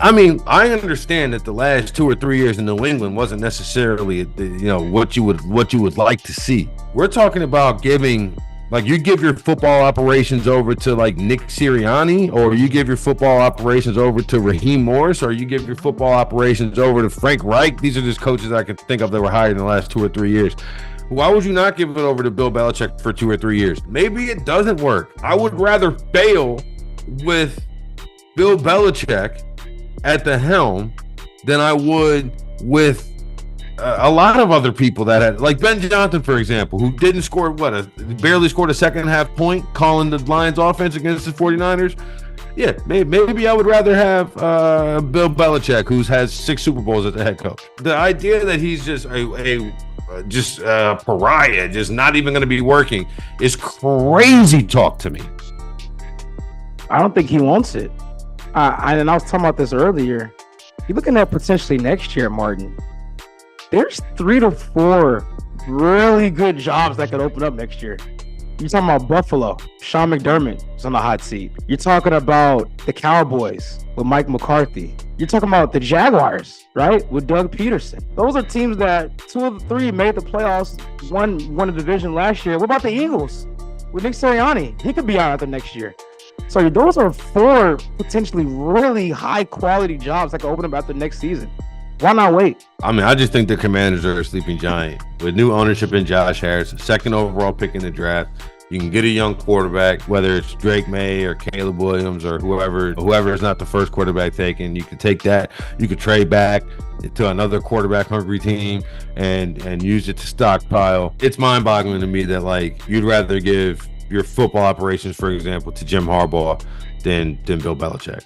I mean, I understand that the last 2 or 3 years in New England wasn't necessarily, what you would like to see. We're talking about giving, like, you give your football operations over to like Nick Sirianni, or you give your football operations over to Raheem Morris, or you give your football operations over to Frank Reich. These are just coaches I can think of that were hired in the last 2 or 3 years. Why would you not give it over to Bill Belichick for 2 or 3 years? Maybe it doesn't work. I would rather fail with Bill Belichick at the helm than I would with a lot of other people that had, like Ben Johnson, for example, who didn't score, barely scored a second half point calling the Lions offense against the 49ers. Yeah, maybe I would rather have Bill Belichick, who has 6 Super Bowls as the head coach. The idea that he's just a pariah, just not even going to be working, is crazy talk to me. I don't think he wants it. And I was talking about this earlier. You're looking at potentially next year, Martin. There's 3 to 4 really good jobs that could open up next year. You're talking about Buffalo. Sean McDermott is on the hot seat. You're talking about the Cowboys with Mike McCarthy. You're talking about the Jaguars, right, with Doug Peterson. Those are teams that 2 of the 3 made the playoffs, won a division last year. What about the Eagles with Nick Sirianni? He could be out after next year. So those are 4 potentially really high-quality jobs that could open up after next season. Why not wait? I mean, I just think the Commanders are a sleeping giant. With new ownership in Josh Harris, 2nd overall pick in the draft, you can get a young quarterback, whether it's Drake May or Caleb Williams or whoever is not the first quarterback taken. You could take that. You could trade back to another quarterback-hungry team and use it to stockpile. It's mind-boggling to me that, like, you'd rather give your football operations, for example, to Jim Harbaugh than Bill Belichick.